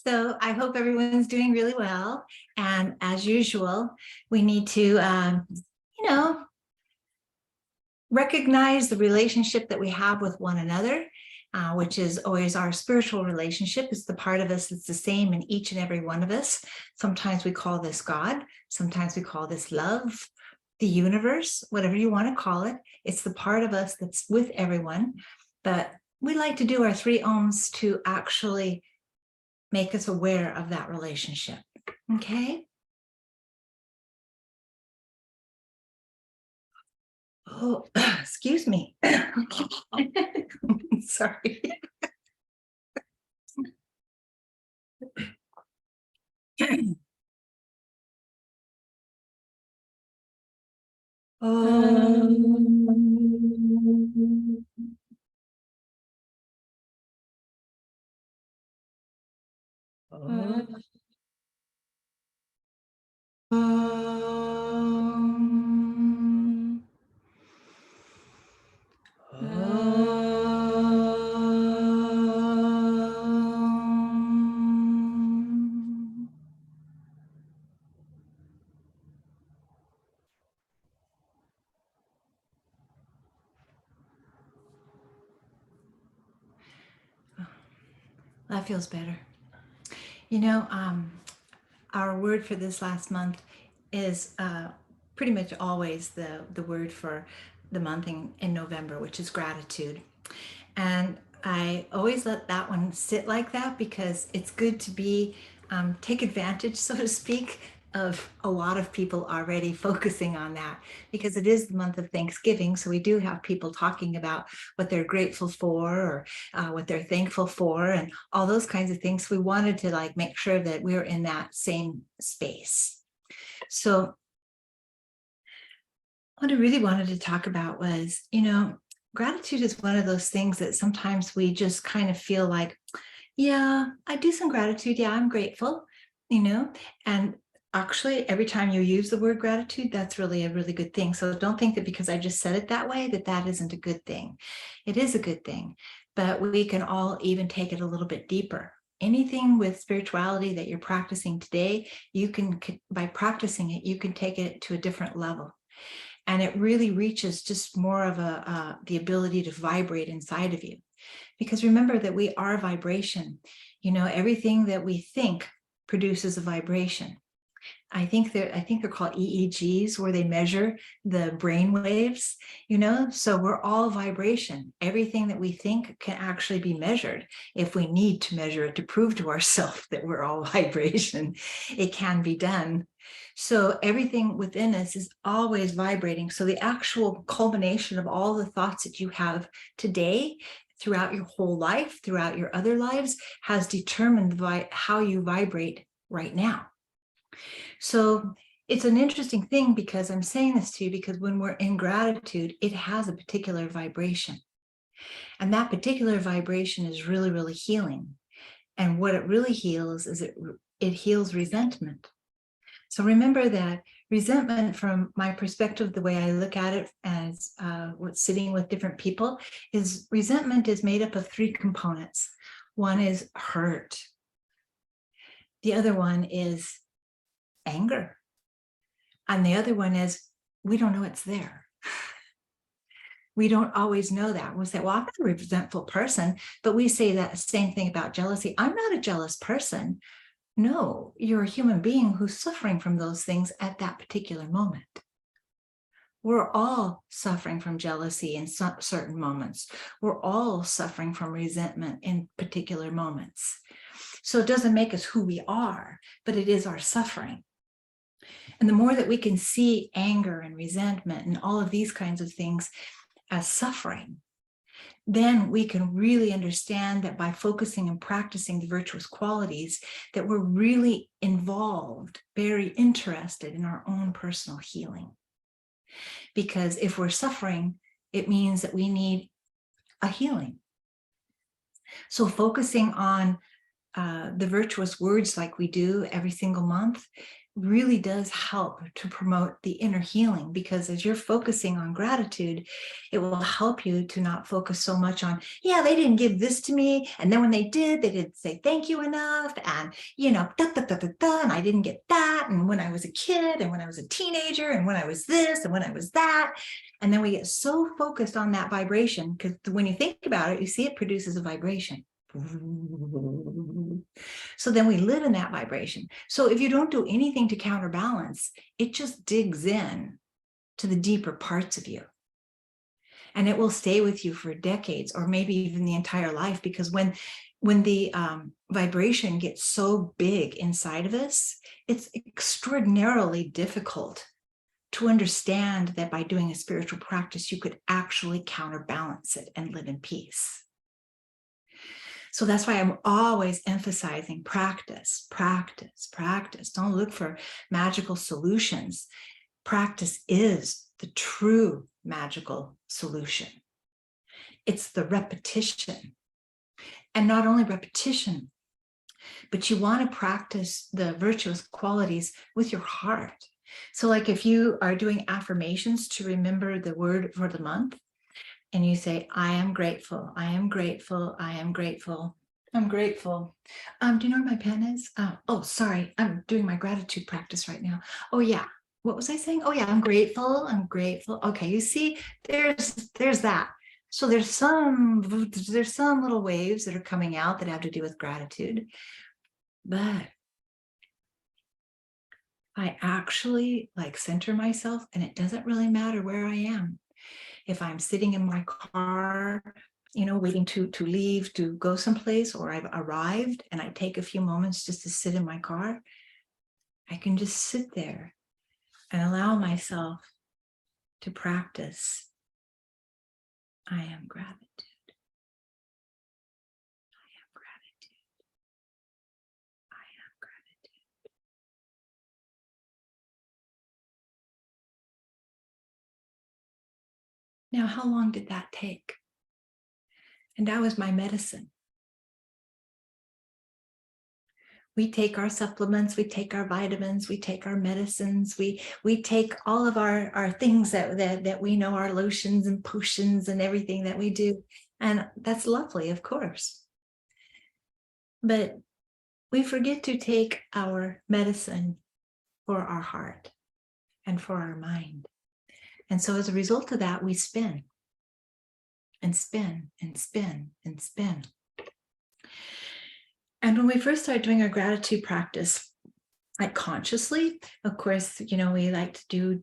So I hope everyone's doing really well. And as usual, we need to, you know, recognize the relationship that we have with one another, which is always our spiritual relationship. It's the part of us that's the same in each and every one of us. Sometimes we call this God. Sometimes we call this love, the universe, whatever you want to call it. It's the part of us that's with everyone. But we like to do our 3 ohms to actually make us aware of that relationship. Okay. Oh, excuse me. Sorry. That feels better. You know, our word for this last month is pretty much always the word for the month in November, which is gratitude. And I always let that one sit like that because it's good to be take advantage, so to speak, of a lot of people already focusing on that, because it is the month of Thanksgiving. So we do have people talking about what they're grateful for, or what they're thankful for, and all those kinds of things. We wanted to make sure that we're in that same space. So what I really wanted to talk about was, gratitude is one of those things that sometimes we just kind of feel like, yeah, I do some gratitude. Yeah, I'm grateful, and actually every time you use the word gratitude, that's really a really good thing. So don't think that because I just said it that way, that isn't a good thing. It is a good thing, but we can all even take it a little bit deeper. Anything with spirituality that you're practicing today, you can, by practicing it, you can take it to a different level. And it really reaches just more of the ability to vibrate inside of you. Because remember that we are vibration. Everything that we think produces a vibration. I think they're called EEGs, where they measure the brain waves, so we're all vibration. Everything that we think can actually be measured. If we need to measure it to prove to ourselves that we're all vibration, it can be done. So everything within us is always vibrating. So the actual culmination of all the thoughts that you have today, throughout your whole life, throughout your other lives, has determined how you vibrate right now. So it's an interesting thing, because I'm saying this to you because when we're in gratitude, it has a particular vibration. And that particular vibration is really, really healing. And what it really heals is it heals resentment. So remember that resentment, from my perspective, the way I look at it as what's sitting with different people, is resentment is made up of 3 components. One is hurt. The other one is anger. And the other one is, we don't know it's there. We don't always know that. We'll say, well, I'm not a resentful person, but we say that same thing about jealousy. I'm not a jealous person. No, you're a human being who's suffering from those things at that particular moment. We're all suffering from jealousy in certain moments. We're all suffering from resentment in particular moments. So it doesn't make us who we are, but it is our suffering. And the more that we can see anger and resentment and all of these kinds of things as suffering, then we can really understand that by focusing and practicing the virtuous qualities, that we're really involved, very interested in our own personal healing. Because if we're suffering, it means that we need a healing. So focusing on the virtuous words like we do every single month really does help to promote the inner healing, because as you're focusing on gratitude, it will help you to not focus so much on, yeah, they didn't give this to me, and then when they did, they didn't say thank you enough, and and I didn't get that, and when I was a kid, and when I was a teenager, and when I was this, and when I was that. And then we get so focused on that vibration, because when you think about it, you see it produces a vibration. So then we live in that vibration. So if you don't do anything to counterbalance, it just digs in to the deeper parts of you. And it will stay with you for decades, or maybe even the entire life, because when the vibration gets so big inside of us, it's extraordinarily difficult to understand that by doing a spiritual practice, you could actually counterbalance it and live in peace. So that's why I'm always emphasizing practice, practice, practice. Don't look for magical solutions. Practice is the true magical solution. It's the repetition. And not only repetition, but you want to practice the virtuous qualities with your heart. So like if you are doing affirmations to remember the word for the month, and you say, I am grateful, I am grateful, I am grateful, I'm grateful. Do you know where my pen is? Oh, sorry, I'm doing my gratitude practice right now. Oh yeah, what was I saying? Oh yeah, I'm grateful, I'm grateful. Okay, you see, there's that. So there's some little waves that are coming out that have to do with gratitude. But I actually like center myself, and it doesn't really matter where I am. If I'm sitting in my car, waiting to leave to go someplace, or I've arrived and I take a few moments just to sit in my car, I can just sit there and allow myself to practice. I am gratitude. I am gratitude. I am gratitude. Now, how long did that take? And that was my medicine. We take our supplements, we take our vitamins, we take our medicines, we take all of our things that we know, our lotions and potions and everything that we do. And that's lovely, of course. But we forget to take our medicine for our heart and for our mind. And so as a result of that, we spin and spin and spin and spin. And when we first started doing our gratitude practice, like consciously, of course, we like to do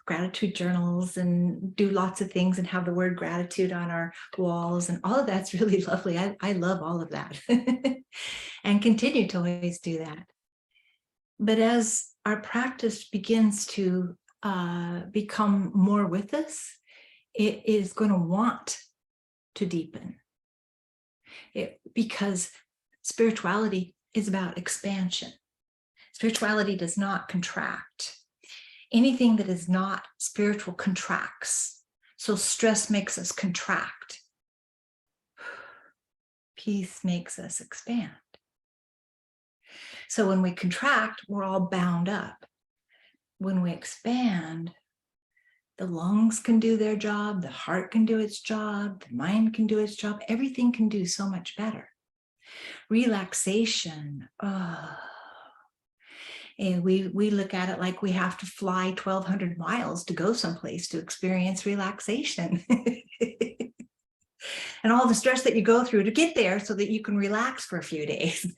gratitude journals and do lots of things and have the word gratitude on our walls, and all of that's really lovely. I love all of that and continue to always do that. But as our practice begins to become more with us, it is going to want to deepen because spirituality is about expansion. Spirituality does not contract. Anything that is not spiritual contracts. So stress makes us contract. Peace makes us expand. So when we contract, we're all bound up. When we expand, the lungs can do their job, the heart can do its job, the mind can do its job, everything can do so much better. Relaxation, and we look at it like we have to fly 1,200 miles to go someplace to experience relaxation. And all the stress that you go through to get there so that you can relax for a few days.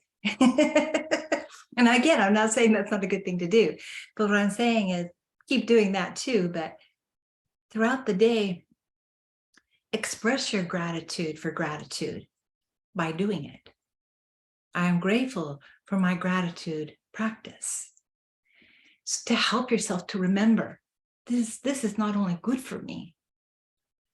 And again, I'm not saying that's not a good thing to do, but what I'm saying is keep doing that too. But throughout the day, express your gratitude for gratitude by doing it. I am grateful for my gratitude practice. To help yourself to remember, this is not only good for me.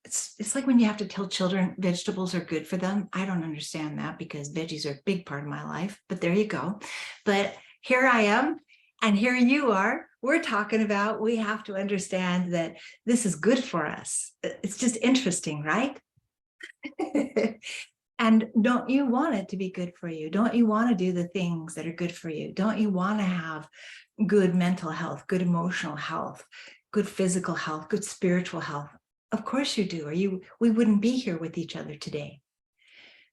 It's like when you have to tell children vegetables are good for them. I don't understand that because veggies are a big part of my life, but there you go. But here I am, and here you are. We're talking about we have to understand that this is good for us. It's just interesting, right? And don't you want it to be good for you? Don't you want to do the things that are good for you? Don't you want to have good mental health, good emotional health, good physical health, good spiritual health? Of course you do, or we wouldn't be here with each other today.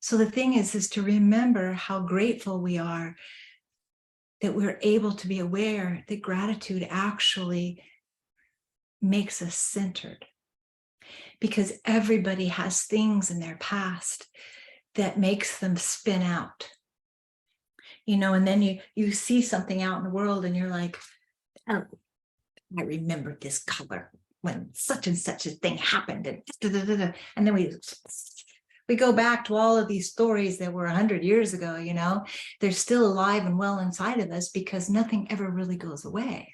So the thing is to remember how grateful we are that we're able to be aware that gratitude actually makes us centered. Because everybody has things in their past that makes them spin out. And then you see something out in the world and you're like, oh, I remember this color when such and such a thing happened. And then we go back to all of these stories that were 100 years ago, they're still alive and well inside of us because nothing ever really goes away.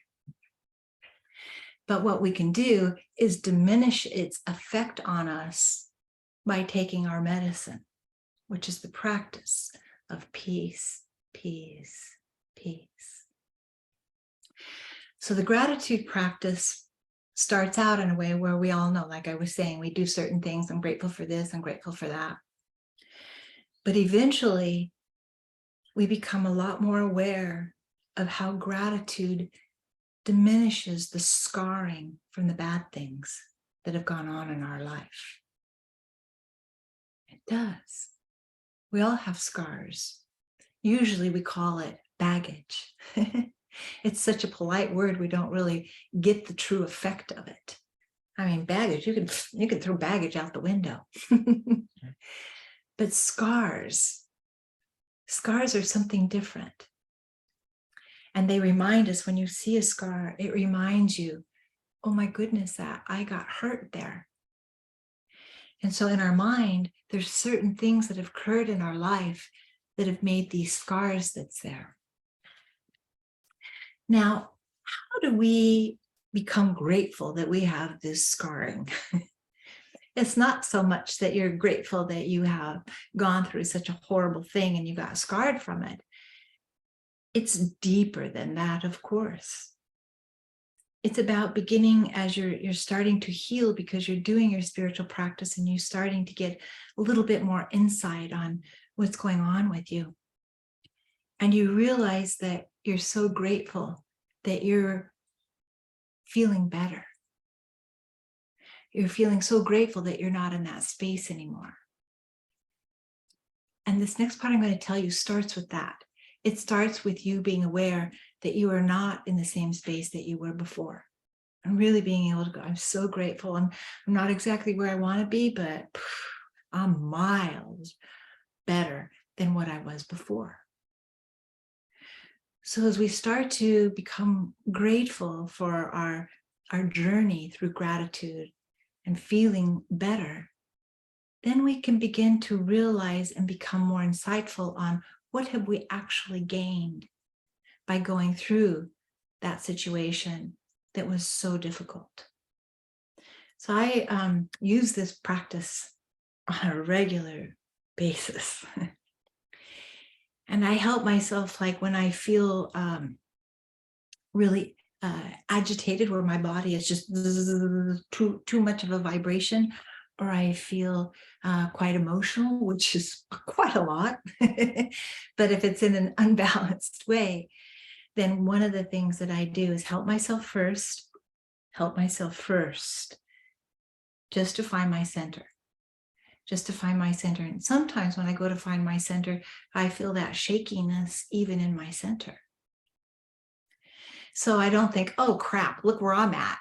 But what we can do is diminish its effect on us by taking our medicine, which is the practice of peace, peace, peace. So the gratitude practice starts out in a way where we all know, like I was saying, we do certain things. I'm grateful for this, I'm grateful for that. But eventually, we become a lot more aware of how gratitude diminishes the scarring from the bad things that have gone on in our life. It does. We all have scars. Usually we call it baggage. It's such a polite word, we don't really get the true effect of it. I mean, baggage, you can throw baggage out the window. But scars are something different. And they remind us, when you see a scar, it reminds you, oh my goodness, that I got hurt there. And so in our mind, there's certain things that have occurred in our life that have made these scars that's there. Now, how do we become grateful that we have this scarring? It's not so much that you're grateful that you have gone through such a horrible thing and you got scarred from it. It's deeper than that, of course. It's about beginning as you're starting to heal because you're doing your spiritual practice and you're starting to get a little bit more insight on what's going on with you. And you realize that you're so grateful that you're feeling better. You're feeling so grateful that you're not in that space anymore. And this next part I'm going to tell you starts with that. It starts with you being aware that you are not in the same space that you were before. And really being able to go, I'm so grateful. I'm not exactly where I want to be, but I'm miles better than what I was before. So as we start to become grateful for our journey through gratitude and feeling better, then we can begin to realize and become more insightful on what have we actually gained by going through that situation that was so difficult. So I use this practice on a regular basis. And I help myself, like when I feel really agitated, where my body is just too much of a vibration, or I feel quite emotional, which is quite a lot. But if it's in an unbalanced way, then one of the things that I do is help myself first, just to find my center. And sometimes when I go to find my center, I feel that shakiness even in my center. So I don't think, oh crap, look where I'm at,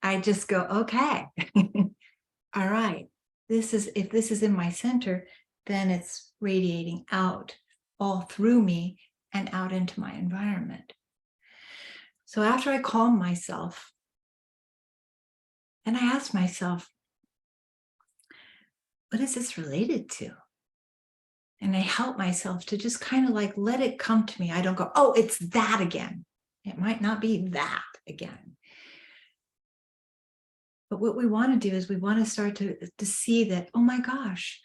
I just go, okay, all right, if this is in my center, then it's radiating out all through me and out into my environment. So after I calm myself, and I ask myself, what is this related to? And I help myself to just kind of like let it come to me. I don't go, oh, it's that again. It might not be that again. But what we want to do is we want to start to see that, oh my gosh,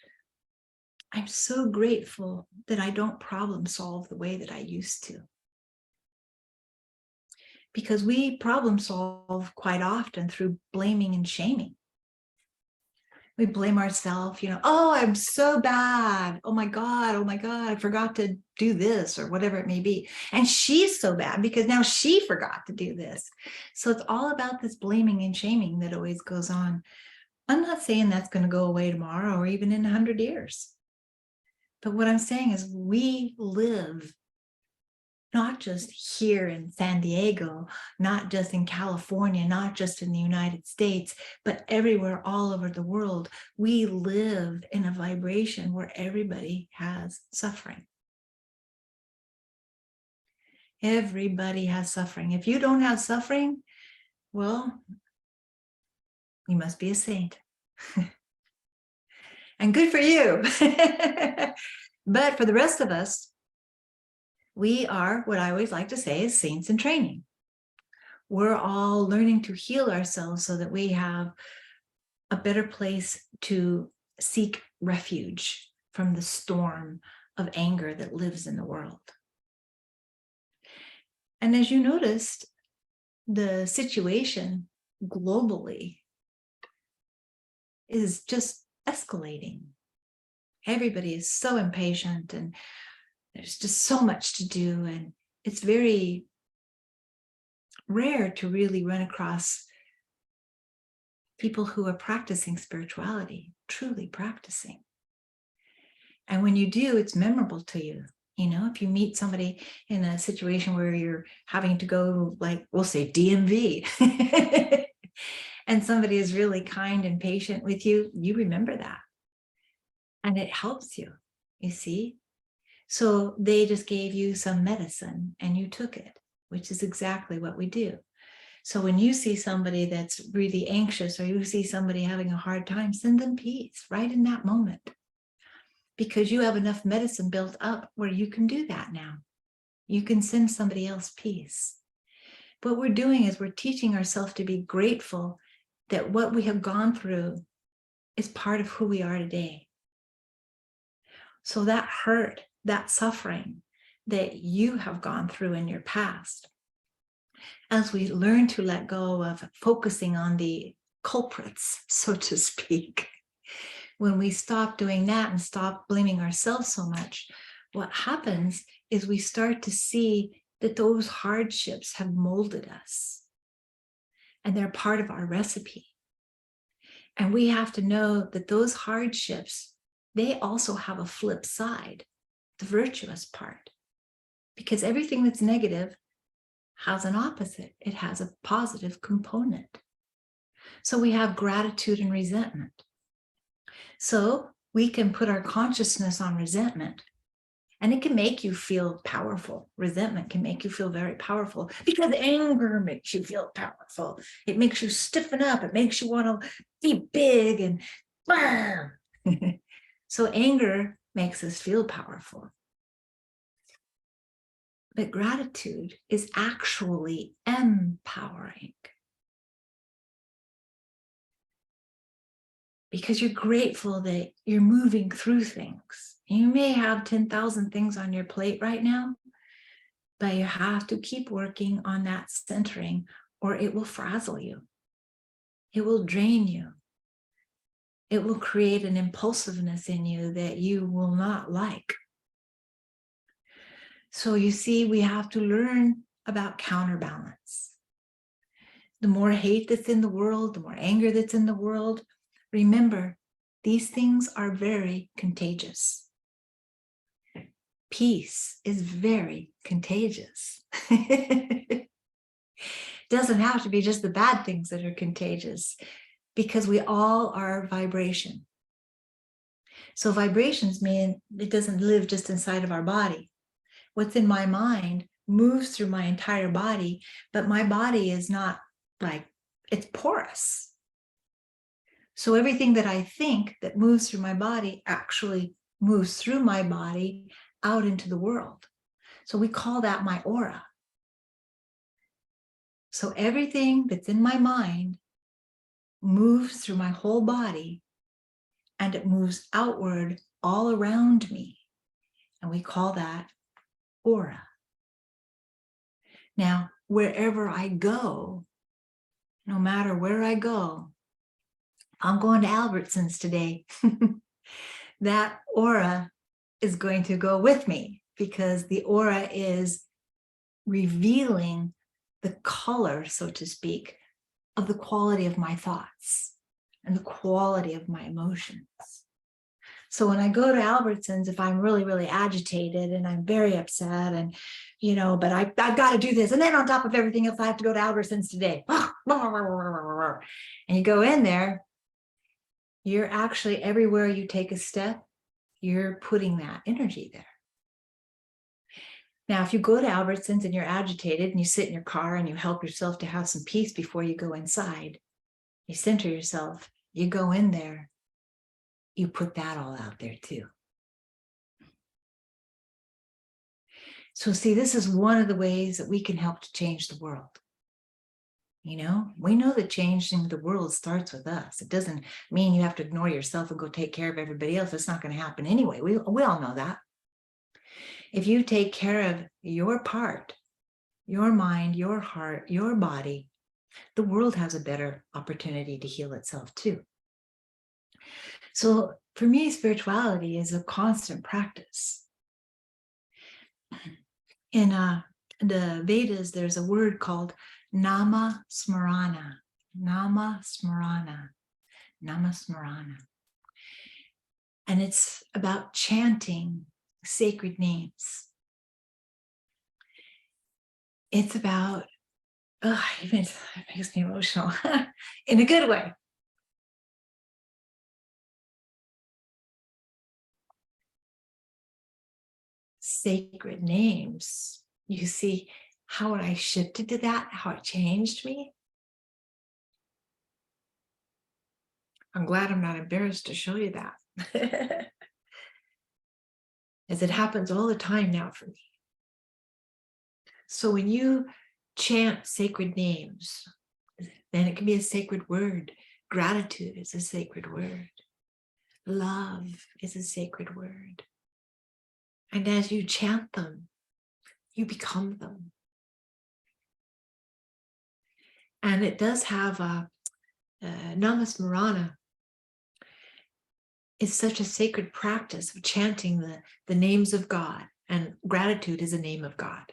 I'm so grateful that I don't problem solve the way that I used to. Because we problem solve quite often through blaming and shaming. We blame ourselves, oh, I'm so bad. Oh my God, I forgot to do this or whatever it may be. And she's so bad because now she forgot to do this. So it's all about this blaming and shaming that always goes on. I'm not saying that's going to go away tomorrow or even in 100 years. But what I'm saying is we live not just here in San Diego, not just in California, not just in the United States, but everywhere all over the world. We live in a vibration where everybody has suffering. Everybody has suffering. If you don't have suffering, well, you must be a saint. And good for you. But for the rest of us, we are what I always like to say is saints in training. We're all learning to heal ourselves so that we have a better place to seek refuge from the storm of anger that lives in the world. And as you noticed, the situation globally is just escalating. Everybody is so impatient and there's just so much to do. And it's very rare to really run across people who are practicing spirituality, truly practicing. And when you do, it's memorable to you. If you meet somebody in a situation where you're having to go, like, we'll say DMV, and somebody is really kind and patient with you, you remember that. And it helps you, you see? So they just gave you some medicine and you took it, which is exactly what we do. So when you see somebody that's really anxious or you see somebody having a hard time, send them peace right in that moment. Because you have enough medicine built up where you can do that now. You can send somebody else peace. What we're doing is we're teaching ourselves to be grateful that what we have gone through is part of who we are today. So that hurt, that suffering that you have gone through in your past, as we learn to let go of focusing on the culprits, so to speak, when we stop doing that and stop blaming ourselves so much, what happens is we start to see that those hardships have molded us and they're part of our recipe. And we have to know that those hardships, they also have a flip side, the virtuous part, because everything that's negative has an opposite. It has a positive component. So we have gratitude and resentment. So we can put our consciousness on resentment and it can make you feel powerful. Resentment can make you feel very powerful because anger makes you feel powerful. It makes you stiffen up. It makes you want to be big and bam. So anger makes us feel powerful. But gratitude is actually empowering. Because you're grateful that you're moving through things. You may have 10,000 things on your plate right now, but you have to keep working on that centering or it will frazzle you. It will drain you. It will create an impulsiveness in you that you will not like. So you see, we have to learn about counterbalance. The more hate that's in the world, the more anger that's in the world, remember, these things are very contagious. Peace is very contagious. It doesn't have to be just the bad things that are contagious because we all are vibration. So vibrations mean it doesn't live just inside of our body. What's in my mind moves through my entire body, but my body is not like, it's porous. So everything that I think that moves through my body actually moves through my body out into the world. So we call that my aura. So everything that's in my mind moves through my whole body and it moves outward all around me. And we call that aura. Now, wherever I go, no matter where I go, I'm going to Albertsons today. That aura is going to go with me because the aura is revealing the color, so to speak, of the quality of my thoughts and the quality of my emotions. So when I go to Albertsons, if I'm really, really agitated and I'm very upset and, but I've got to do this. And then on top of everything else, I have to go to Albertsons today. And you go in there, you're actually everywhere you take a step, you're putting that energy there. Now, if you go to Albertsons and you're agitated and you sit in your car and you help yourself to have some peace before you go inside, you center yourself, you go in there, you put that all out there too. So see, this is one of the ways that we can help to change the world. We know that changing the world starts with us. It doesn't mean you have to ignore yourself and go take care of everybody else. It's not going to happen anyway. We all know that. If you take care of your part, your mind, your heart, your body, the world has a better opportunity to heal itself too. So for me, spirituality is a constant practice. In the Vedas, there's a word called Nama Smarana. Nama Smarana. Nama Smarana. And it's about chanting sacred names. It's about, even it makes me emotional in a good way. Sacred names. You see how I shifted to that, how it changed me. I'm glad I'm not embarrassed to show you that. As it happens all the time now for me. So when you chant sacred names, then it can be a sacred word. Gratitude is a sacred word. Love is a sacred word. And as you chant them, you become them. And it does have a Namasmarana is such a sacred practice of chanting the names of God, and gratitude is a name of God.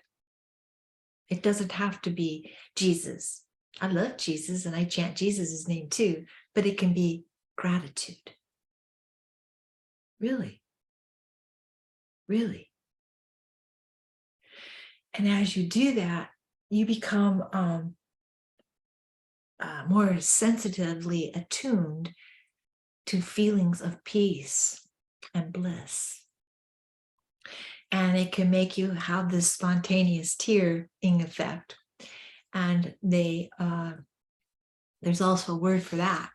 It doesn't have to be Jesus. I love Jesus and I chant Jesus' name too, but it can be gratitude. Really. Really. And as you do that, you become more sensitively attuned to feelings of peace and bliss. And it can make you have this spontaneous tearing effect. And there's also a word for that.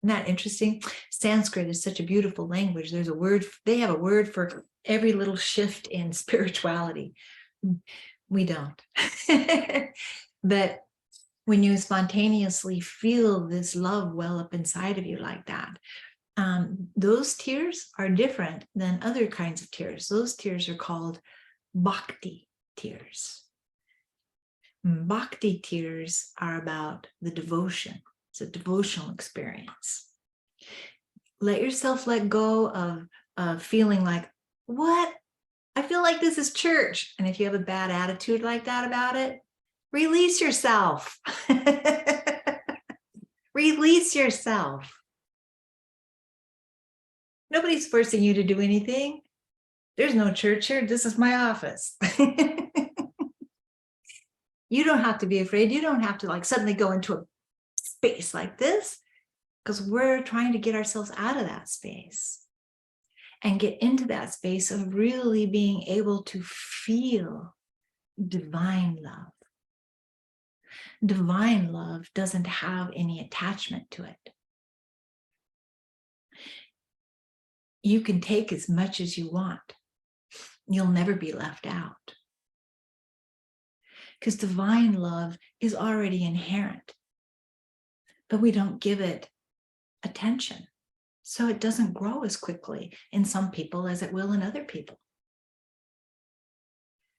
Isn't that interesting? Sanskrit is such a beautiful language. There's a word, they have a word for every little shift in spirituality. We don't. But when you spontaneously feel this love well up inside of you like that, those tears are different than other kinds of tears. Those tears are called bhakti tears. Bhakti tears are about the devotion. It's a devotional experience. Let yourself let go of feeling like, what? I feel like this is church. And if you have a bad attitude like that about it, release yourself. Release yourself. Nobody's forcing you to do anything. There's no church here. This is my office. You don't have to be afraid. You don't have to suddenly go into a space like this, because we're trying to get ourselves out of that space and get into that space of really being able to feel divine love. Divine love doesn't have any attachment to it. You can take as much as you want. You'll never be left out. Because divine love is already inherent, but we don't give it attention. So it doesn't grow as quickly in some people as it will in other people.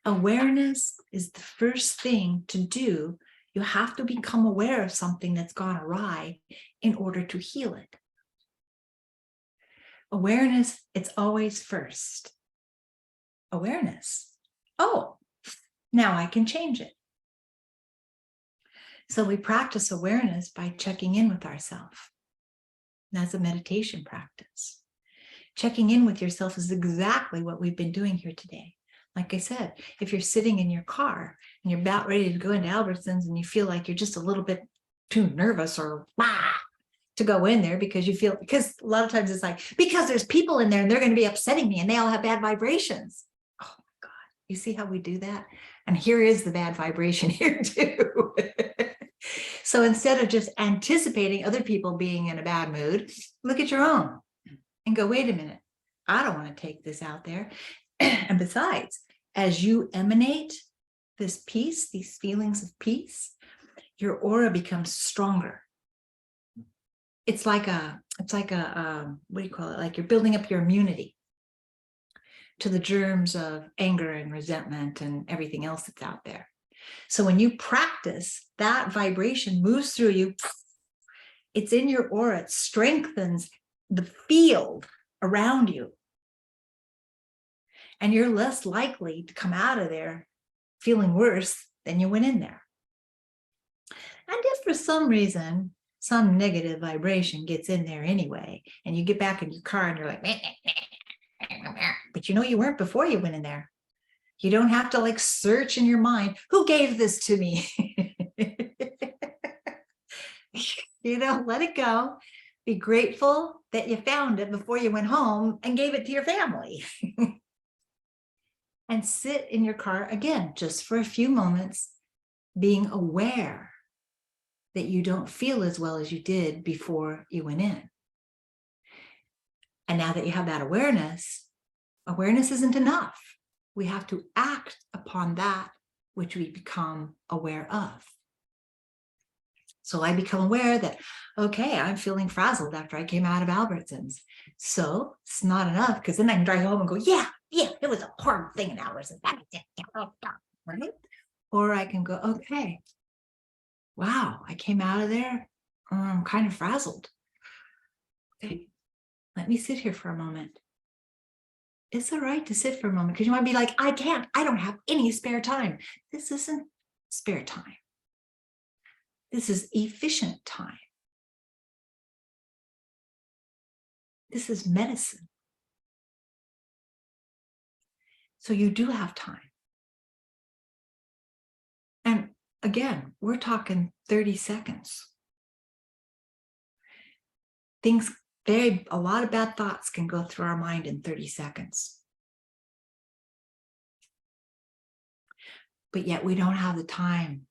Awareness is the first thing to do. You have to become aware of something that's gone awry in order to heal it. Awareness, it's always first. Awareness. Oh, now I can change it. So we practice awareness by checking in with ourselves. That's a meditation practice. Checking in with yourself is exactly what we've been doing here today. Like I said, if you're sitting in your car and you're about ready to go into Albertsons and you feel like you're just a little bit too nervous or to go in there because a lot of times it's like, because there's people in there and they're going to be upsetting me and they all have bad vibrations. Oh my God. You see how we do that? And here is the bad vibration here too. So instead of just anticipating other people being in a bad mood, look at your own and go, wait a minute, I don't want to take this out there. And besides, as you emanate this peace, these feelings of peace, your aura becomes stronger. It's like a what do you call it? Like you're building up your immunity to the germs of anger and resentment and everything else that's out there. So when you practice, that vibration moves through you. It's in your aura. It strengthens the field around you. And you're less likely to come out of there feeling worse than you went in there. And if for some reason, some negative vibration gets in there anyway, and you get back in your car and you're like, but you know you weren't before you went in there. You don't have to like search in your mind, who gave this to me? Let it go. Be grateful that you found it before you went home and gave it to your family. And sit in your car again, just for a few moments, being aware that you don't feel as well as you did before you went in. And now that you have that awareness isn't enough. We have to act upon that which we become aware of. So I become aware that, okay, I'm feeling frazzled after I came out of Albertsons. So it's not enough, because then I can drive home and go, yeah, it was a horrible thing in Albertsons. Right? Or I can go, okay, wow, I came out of there, I'm kind of frazzled. Okay, let me sit here for a moment. It's all right to sit for a moment, because you might be like, I don't have any spare time. This isn't spare time. This is efficient time. This is medicine. So you do have time. And again, we're talking 30 seconds. A lot of bad thoughts can go through our mind in 30 seconds. But yet we don't have the time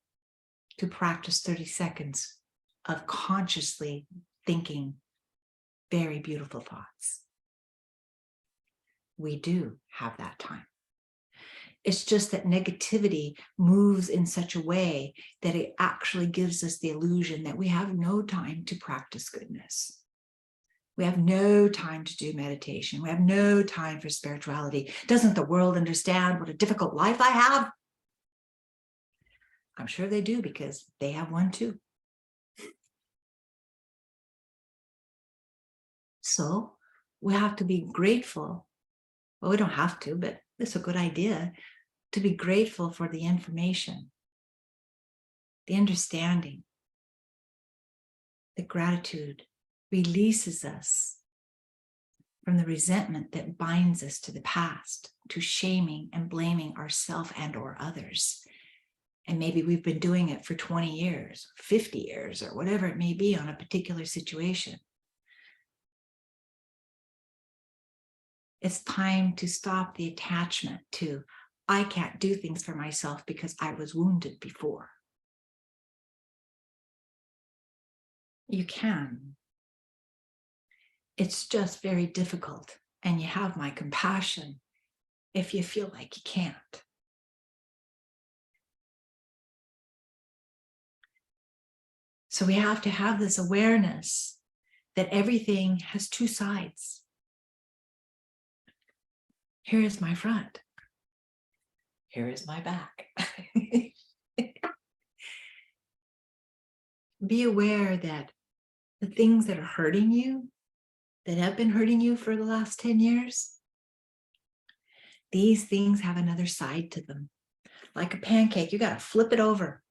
to practice 30 seconds of consciously thinking very beautiful thoughts. We do have that time. It's just that negativity moves in such a way that it actually gives us the illusion that we have no time to practice goodness. We have no time to do meditation. We have no time for spirituality. Doesn't the world understand what a difficult life I have? I'm sure they do, because they have one too. So we have to be grateful. Well, we don't have to, but it's a good idea to be grateful for the information, the understanding. The gratitude releases us from the resentment that binds us to the past, to shaming and blaming ourselves and or others. And maybe we've been doing it for 20 years, 50 years, or whatever it may be on a particular situation. It's time to stop the attachment to, I can't do things for myself because I was wounded before. You can. It's just very difficult, and you have my compassion if you feel like you can't. So we have to have this awareness that everything has two sides. Here is my front. Here is my back. Be aware that the things that are hurting you that have been hurting you for the last 10 years, these things have another side to them. Like a pancake, you got to flip it over.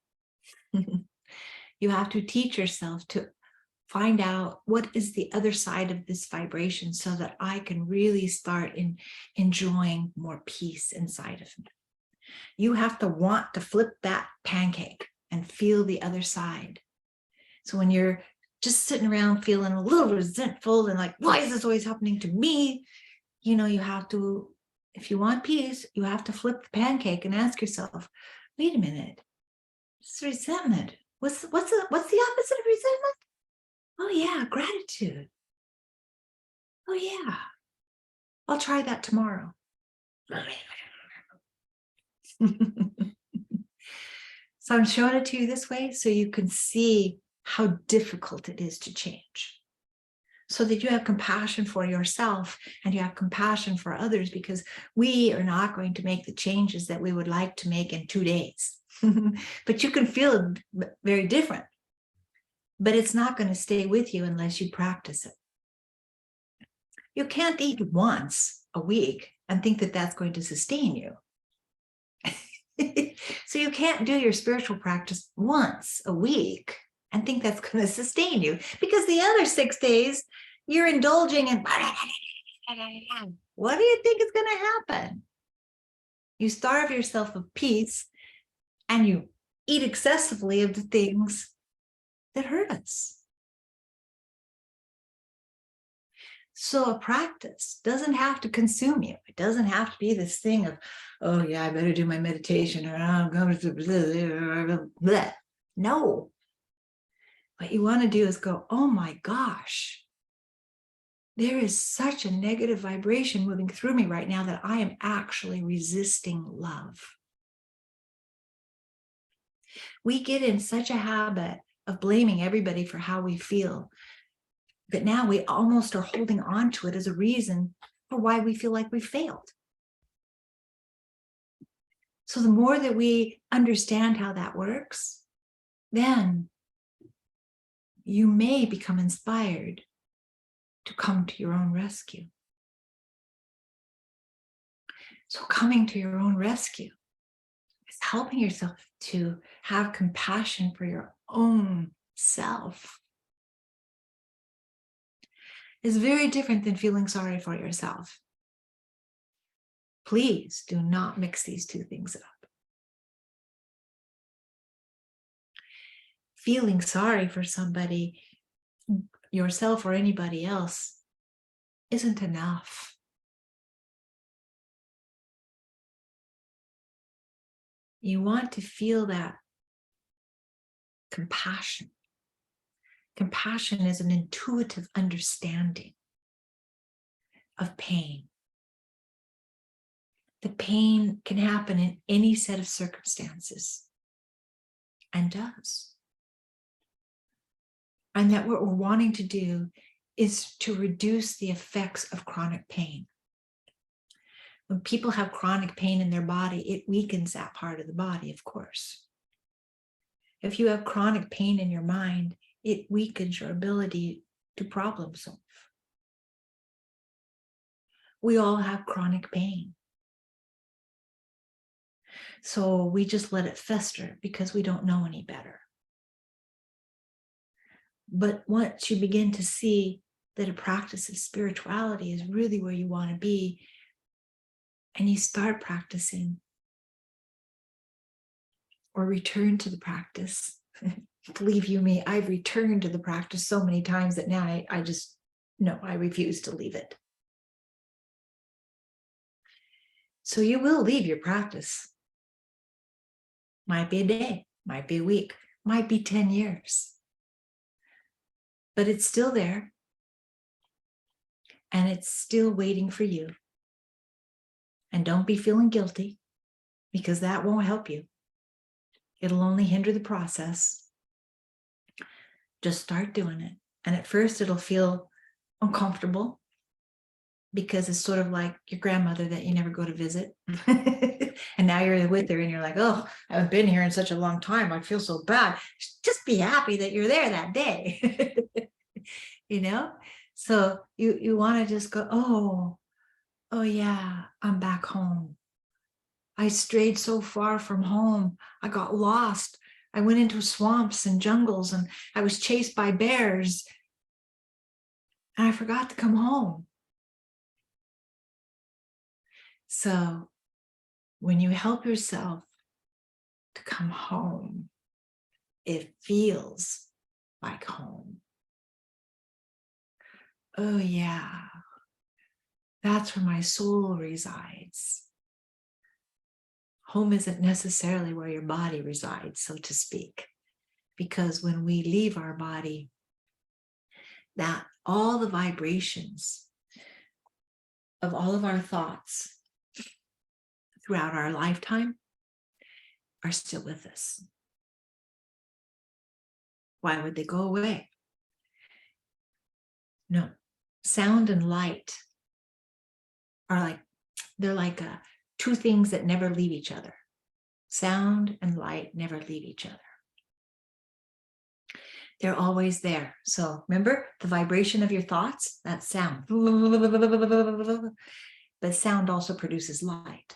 You have to teach yourself to find out what is the other side of this vibration so that I can really start enjoying more peace inside of me. You have to want to flip that pancake and feel the other side. So when you're just sitting around feeling a little resentful and like, why is this always happening to me? You know, you have to, if you want peace, you have to flip the pancake and ask yourself, wait a minute, it's resentment. What's the opposite of resentment? Oh yeah, gratitude. Oh yeah, I'll try that tomorrow. So I'm showing it to you this way so you can see how difficult it is to change. So that you have compassion for yourself and you have compassion for others, because we are not going to make the changes that we would like to make in 2 days. But you can feel very different. But it's not going to stay with you unless you practice it. You can't eat once a week and think that that's going to sustain you. So you can't do your spiritual practice once a week and think that's going to sustain you, because the other 6 days you're indulging in what do you think is going to happen? You starve yourself of peace and you eat excessively of the things that hurt us. So a practice doesn't have to consume you. It doesn't have to be this thing of, oh yeah, I better do my meditation or I'm going to blah, blah. No. What you want to do is go, oh my gosh, there is such a negative vibration moving through me right now that I am actually resisting love. We get in such a habit of blaming everybody for how we feel, but now we almost are holding on to it as a reason for why we feel like we failed. So the more that we understand how that works, then you may become inspired to come to your own rescue. So coming to your own rescue is helping yourself to have compassion for your own self. It's very different than feeling sorry for yourself. Please do not mix these two things up. Feeling sorry for somebody, yourself or anybody else, isn't enough. You want to feel that compassion. Compassion is an intuitive understanding of pain. The pain can happen in any set of circumstances, and does. And that what we're wanting to do is to reduce the effects of chronic pain. When people have chronic pain in their body, it weakens that part of the body, of course. If you have chronic pain in your mind, it weakens your ability to problem solve. We all have chronic pain. So we just let it fester because we don't know any better. But once you begin to see that a practice of spirituality is really where you want to be, and you start practicing or return to the practice, believe you me, I've returned to the practice so many times that now I refuse to leave it. So you will leave your practice. Might be a day, might be a week, might be 10 years. But it's still there. And it's still waiting for you. And don't be feeling guilty, because that won't help you. It'll only hinder the process. Just start doing it. And at first it'll feel uncomfortable, because it's sort of like your grandmother that you never go to visit. And now you're with her and you're like, oh, I haven't been here in such a long time. I feel so bad. Just be happy that you're there that day. You know, So you want to just go, oh yeah, I'm back home. I strayed so far from home. I got lost. I went into swamps and jungles and I was chased by bears and I forgot to come home. So when you help yourself to come home, it feels like home. Oh yeah, that's where my soul resides. Home isn't necessarily where your body resides, so to speak, because when we leave our body, that all the vibrations of all of our thoughts throughout our lifetime are still with us. Why would they go away? No, sound and light are they're like two things that never leave each other. Sound and light never leave each other. They're always there. So remember the vibration of your thoughts, that's sound. But sound also produces light.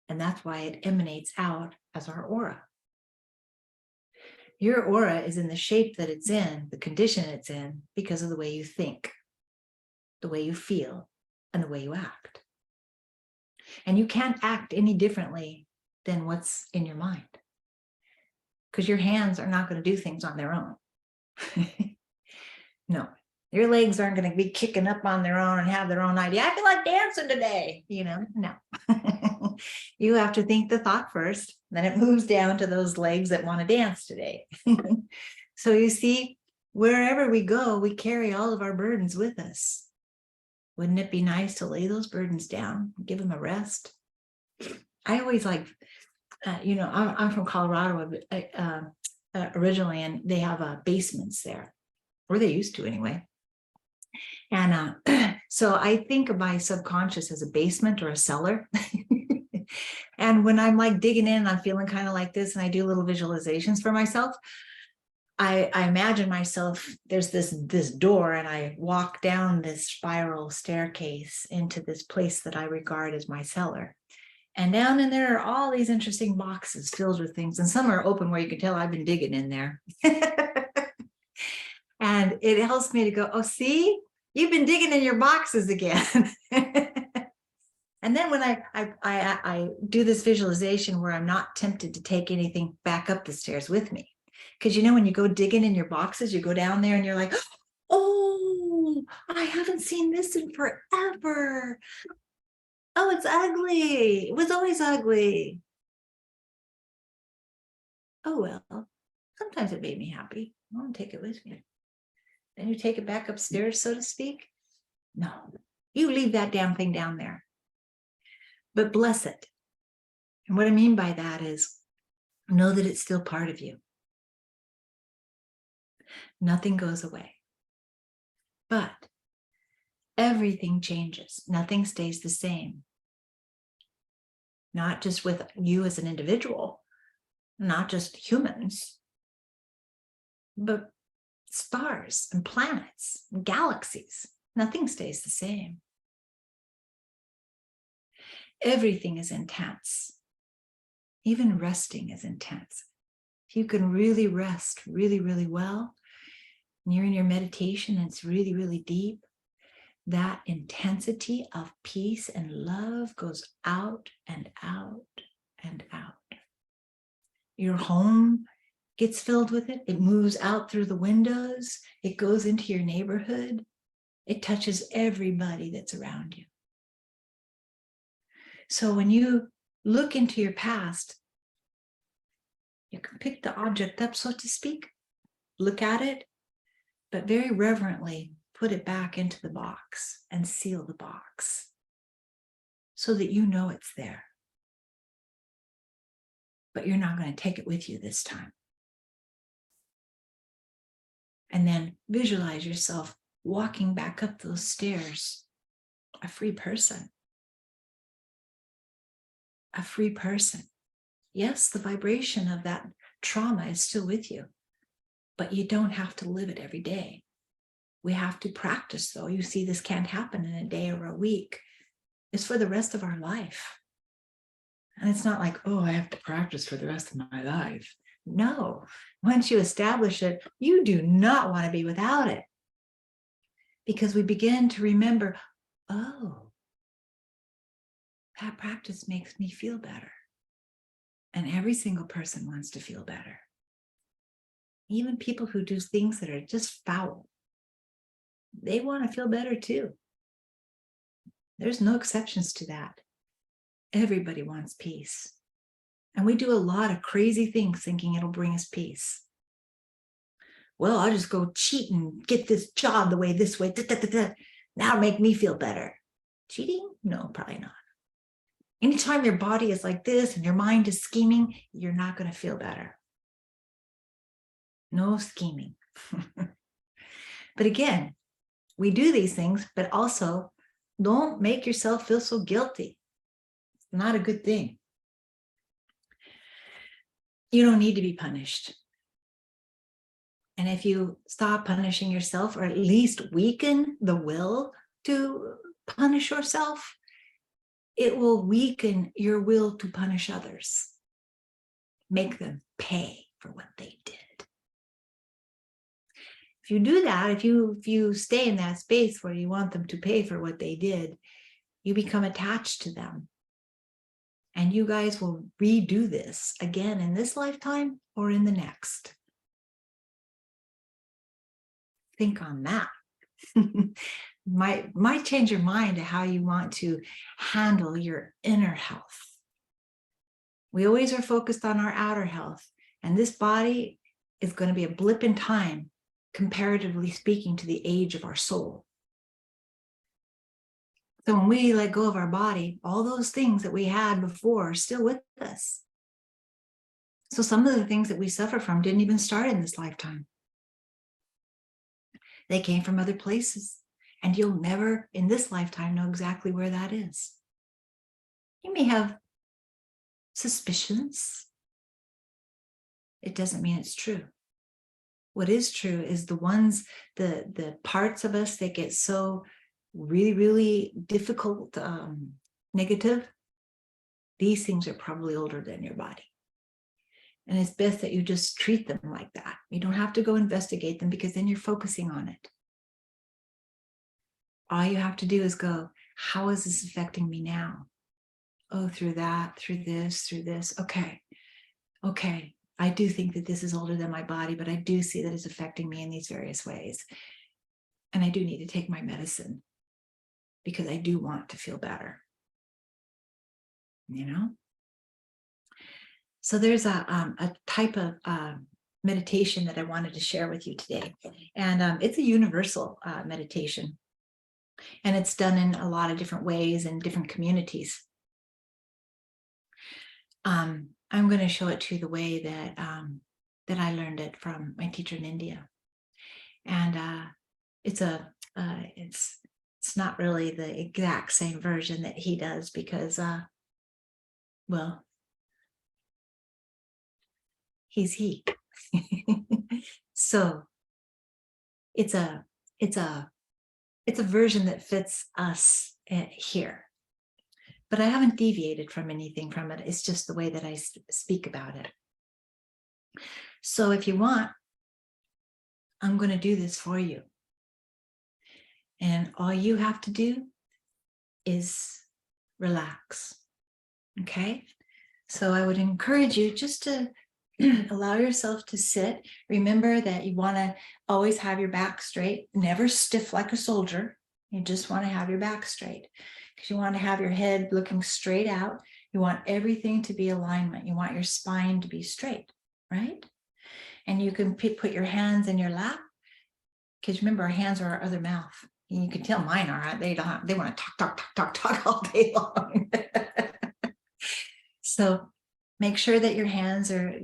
And that's why it emanates out as our aura. Your aura is in the shape that it's in, the condition it's in, because of the way you think, the way you feel, and the way you act. And you can't act any differently than what's in your mind, because your hands are not going to do things on their own. No, your legs aren't going to be kicking up on their own and have their own idea. I feel like dancing today, no. You have to think the thought first, then it moves down to those legs that want to dance today. So you see, wherever we go, we carry all of our burdens with us. Wouldn't it be nice to lay those burdens down, give them a rest? I always like, I'm from Colorado originally, and they have basements there, or they used to anyway. And so I think of my subconscious as a basement or a cellar. And when I'm like digging in, I'm feeling kind of like this, and I do little visualizations for myself. I imagine myself, there's this door, and I walk down this spiral staircase into this place that I regard as my cellar. And down in there are all these interesting boxes filled with things. And some are open where you can tell I've been digging in there. And it helps me to go, oh, see, you've been digging in your boxes again. And then when I do this visualization where I'm not tempted to take anything back up the stairs with me. Because when you go digging in your boxes, you go down there and you're like, oh, I haven't seen this in forever. Oh, it's ugly. It was always ugly. Oh, well, sometimes it made me happy. I want to take it with me. Then you take it back upstairs, so to speak. No, you leave that damn thing down there. But bless it. And what I mean by that is know that it's still part of you. Nothing goes away. But everything changes. Nothing stays the same. Not just with you as an individual, not just humans, but stars and planets and galaxies. Nothing stays the same. Everything is intense. Even resting is intense. If you can really rest really, really well, and you're in your meditation and it's really, really deep, that intensity of peace and love goes out and out and out. Your home gets filled with it. It moves out through the windows. It goes into your neighborhood. It touches everybody that's around you. So when you look into your past, you can pick the object up, so to speak, look at it, but very reverently put it back into the box and seal the box so that you know it's there. But you're not going to take it with you this time. And then visualize yourself walking back up those stairs, a free person. A free person. Yes, the vibration of that trauma is still with you, but you don't have to live it every day. We have to practice, though. You see, this can't happen in a day or a week. It's for the rest of our life. And it's not like, oh, I have to practice for the rest of my life. No, once you establish it, you do not want to be without it. Because we begin to remember, oh, that practice makes me feel better. And every single person wants to feel better. Even people who do things that are just foul, they want to feel better too. There's no exceptions to that. Everybody wants peace. And we do a lot of crazy things thinking it'll bring us peace. Well, I'll just go cheat and get this job the way this way. That'll make me feel better. Cheating? No, probably not. Anytime your body is like this and your mind is scheming, you're not going to feel better. No scheming. But again, we do these things, but also don't make yourself feel so guilty. It's not a good thing. You don't need to be punished. And if you stop punishing yourself, or at least weaken the will to punish yourself, it will weaken your will to punish others. Make them pay for what they did. If you do that, if you stay in that space where you want them to pay for what they did, you become attached to them. And you guys will redo this again in this lifetime or in the next. Think on that. might change your mind to how you want to handle your inner health. We always are focused on our outer health, and this body is going to be a blip in time, comparatively speaking, to the age of our soul. So when we let go of our body, all those things that we had before are still with us. So some of the things that we suffer from didn't even start in this lifetime. They came from other places, and you'll never in this lifetime know exactly where that is. You may have suspicions. It doesn't mean it's true. What is true is the parts of us that get so really, really difficult, negative, these things are probably older than your body. And it's best that you just treat them like that. You don't have to go investigate them, because then you're focusing on it. All you have to do is go, how is this affecting me now? Oh, through that, through this. Okay. I do think that this is older than my body, but I do see that it's affecting me in these various ways. And I do need to take my medicine because I do want to feel better. You know? So there's a type of meditation that I wanted to share with you today. And it's a universal meditation. And it's done in a lot of different ways in different communities. I'm going to show it to you the way that I learned it from my teacher in India. And it's not really the exact same version that he does, because well, he's he. So it's a version that fits us here. But I haven't deviated from anything from it. It's just the way that I speak about it. So if you want, I'm going to do this for you. And all you have to do is relax. Okay? So I would encourage you just to allow yourself to sit. Remember that you want to always have your back straight, never stiff like a soldier. You just want to have your back straight, because you want to have your head looking straight out. You want everything to be alignment. You want your spine to be straight, right? And you can put your hands in your lap, because remember, our hands are our other mouth. And you can tell mine are. They want to talk all day long. So make sure that your hands are,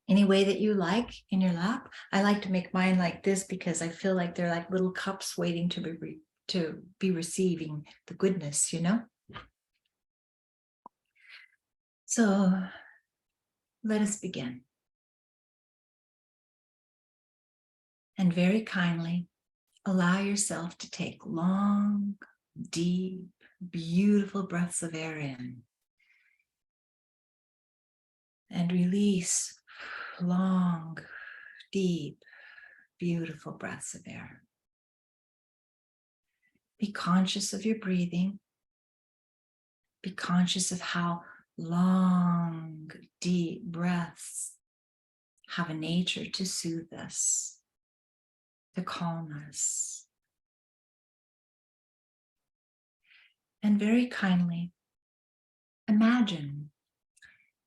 any way that you like in your lap. I like to make mine like this because I feel like they're like little cups waiting to be receiving the goodness, So let us begin. And very kindly, Allow yourself to take long, deep, beautiful breaths of air in and release long, deep, beautiful breaths of air. Be conscious of your breathing. Be conscious of how long, deep breaths have a nature to soothe us, to calm us. And very kindly, imagine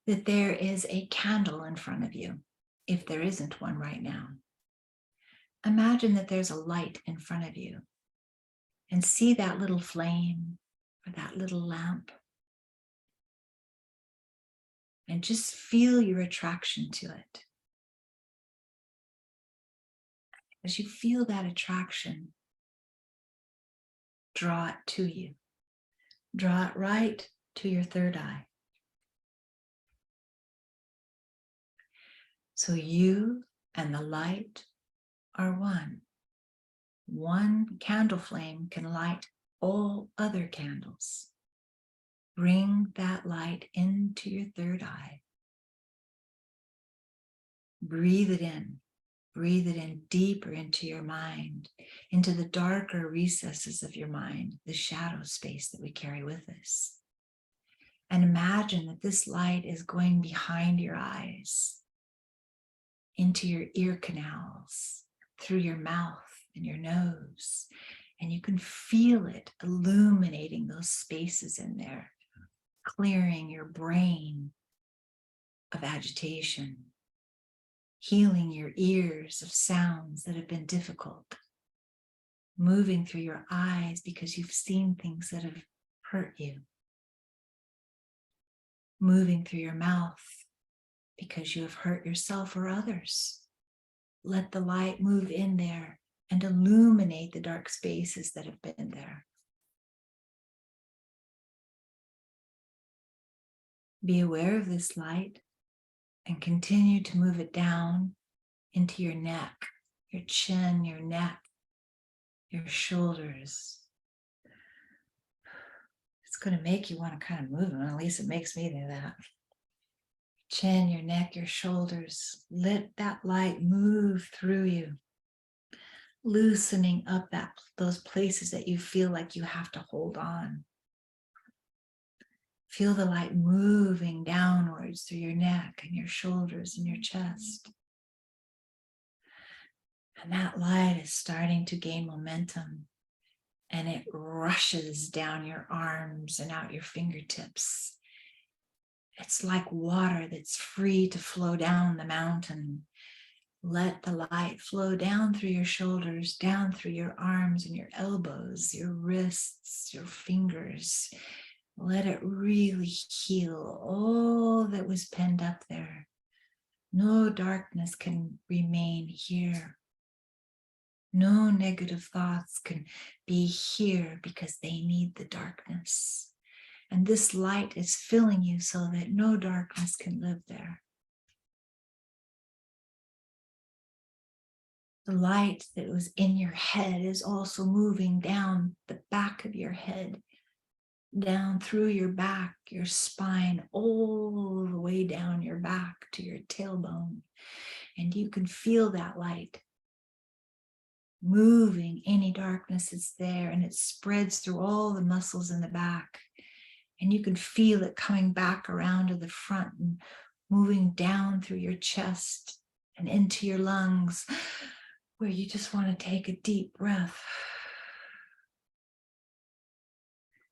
that there is a candle in front of you, if there isn't one right now. Imagine that there's a light in front of you and see that little flame or that little lamp and just feel your attraction to it. As you feel that attraction, draw it to you. Draw it right to your third eye. So you and the light are one. One candle flame can light all other candles. Bring that light into your third eye. Breathe it in. Breathe it in deeper into your mind, into the darker recesses of your mind, the shadow space that we carry with us. And imagine that this light is going behind your eyes, into your ear canals, through your mouth and your nose. And you can feel it illuminating those spaces in there, clearing your brain of agitation, healing your ears of sounds that have been difficult, moving through your eyes because you've seen things that have hurt you, moving through your mouth because you have hurt yourself or others. Let the light move in there and illuminate the dark spaces that have been there. Be aware of this light and continue to move it down into your neck, your chin, your neck, your shoulders. It's going to make you want to kind of move them. At least it makes me do that. Chin, your neck, your shoulders. Let that light move through you, loosening up those places that you feel like you have to hold on. Feel the light moving downwards through your neck and your shoulders and your chest. And that light is starting to gain momentum, and it rushes down your arms and out your fingertips. It's like water that's free to flow down the mountain. Let the light flow down through your shoulders, down through your arms and your elbows, your wrists, your fingers. Let it really heal all that was penned up there. No darkness can remain here. No negative thoughts can be here because they need the darkness. And this light is filling you so that no darkness can live there. The light that was in your head is also moving down the back of your head, down through your back, your spine, all the way down your back to your tailbone. And you can feel that light moving any darkness that's there, and it spreads through all the muscles in the back. And you can feel it coming back around to the front and moving down through your chest and into your lungs, where you just want to take a deep breath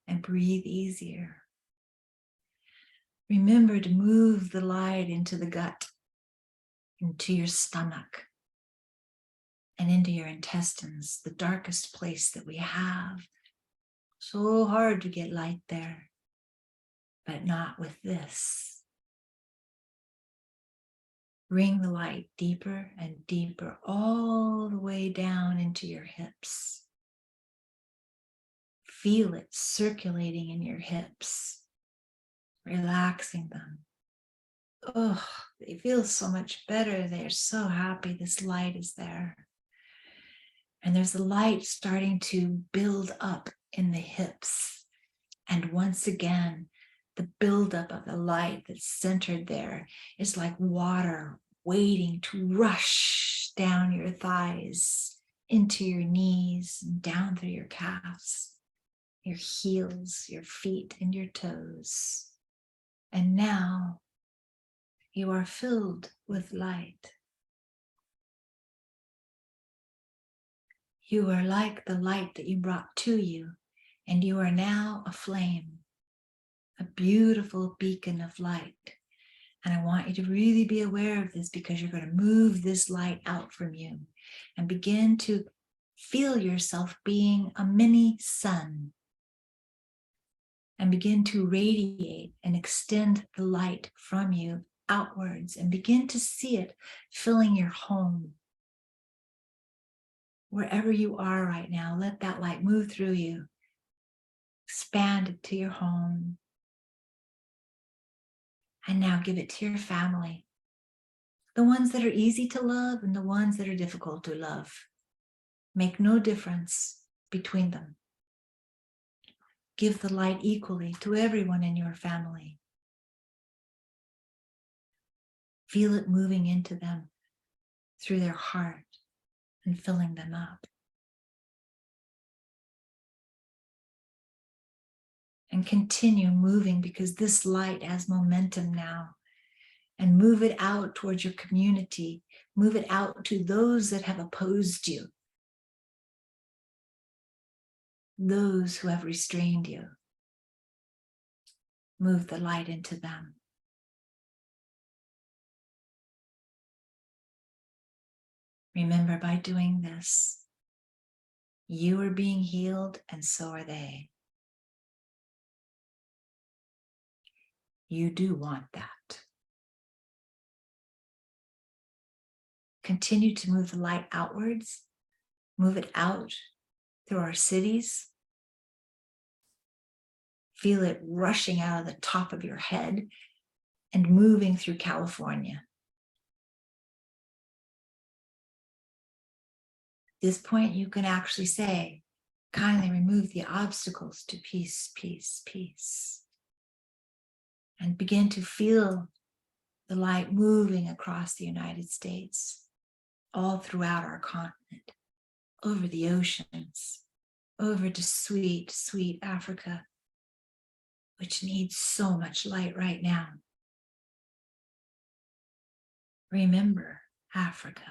and breathe easier. Remember to move the light into the gut, into your stomach, and into your intestines, the darkest place that we have. So hard to get light there, but not with this. Bring the light deeper and deeper, all the way down into your hips. Feel it circulating in your hips, relaxing them. Oh, they feel so much better. They're so happy this light is there. And there's a light starting to build up in the hips. And once again, the buildup of the light that's centered there is like water waiting to rush down your thighs, into your knees, and down through your calves, your heels, your feet, and your toes. And now you are filled with light. You are like the light that you brought to you, and you are now a flame, a beautiful beacon of light. And I want you to really be aware of this, because you're going to move this light out from you and begin to feel yourself being a mini sun, and begin to radiate and extend the light from you outwards, and begin to see it filling your home. Wherever you are right now, let that light move through you, expand it to your home, and now give it to your family. The ones that are easy to love and the ones that are difficult to love. Make no difference between them. Give the light equally to everyone in your family. Feel it moving into them through their heart and filling them up. And continue moving, because this light has momentum now. And move it out towards your community. Move it out to those that have opposed you. Those who have restrained you. Move the light into them. Remember, by doing this, you are being healed, and so are they. You do want that. Continue to move the light outwards. Move it out through our cities. Feel it rushing out of the top of your head and moving through California. At this point, you can actually say, kindly remove the obstacles to peace, peace, peace. And begin to feel the light moving across the United States, all throughout our continent, over the oceans, over to sweet, sweet Africa, which needs so much light right now. Remember Africa.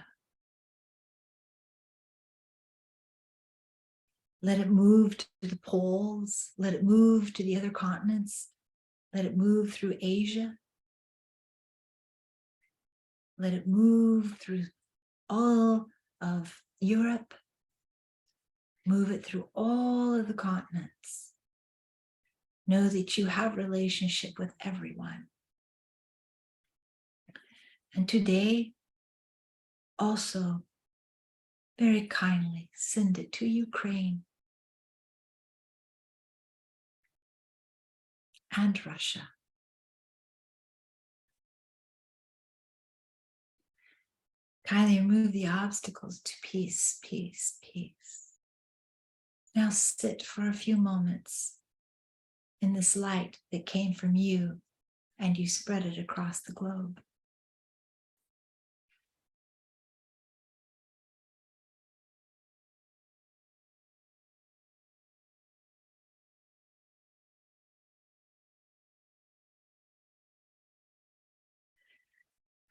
Let it move to the poles. Let it move to the other continents. Let it move through Asia. Let it move through all of Europe. Move it through all of the continents. Know that you have relationship with everyone. And today, also, very kindly send it to Ukraine and Russia. Kindly remove the obstacles to peace, peace, peace. Now sit for a few moments in this light that came from you, and you spread it across the globe.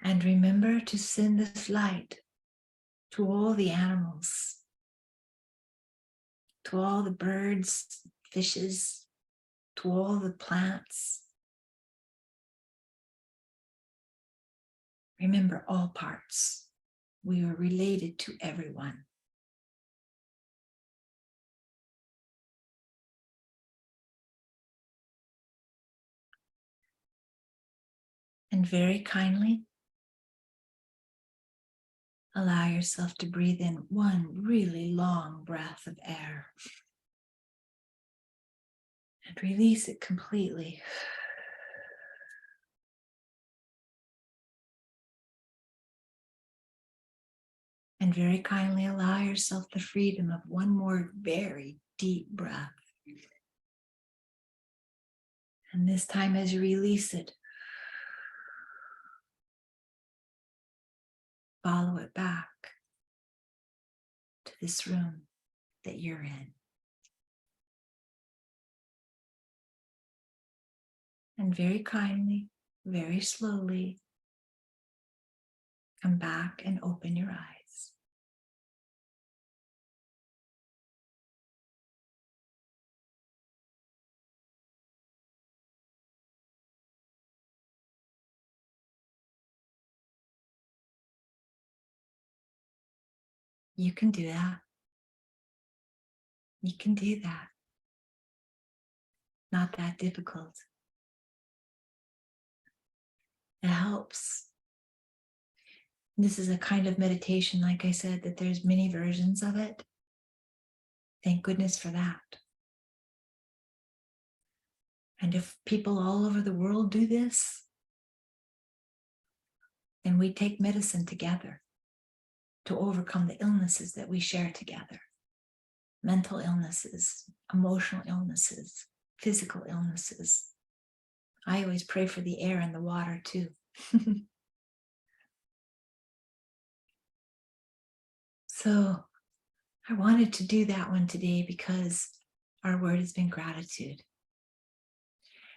And remember to send this light to all the animals, to all the birds, fishes, to all the plants. Remember all parts. We are related to everyone. And very kindly, allow yourself to breathe in one really long breath of air. And release it completely. And very kindly allow yourself the freedom of one more very deep breath. And this time, as you release it, follow it back to this room that you're in. And very kindly, very slowly, come back and open your eyes. You can do that. You can do that. Not that difficult. It helps. This is a kind of meditation, like I said, that there's many versions of it. Thank goodness for that. And if people all over the world do this, then we take medicine together to overcome the illnesses that we share together. Mental illnesses, emotional illnesses, physical illnesses. I always pray for the air and the water too. So I wanted to do that one today because our word has been gratitude.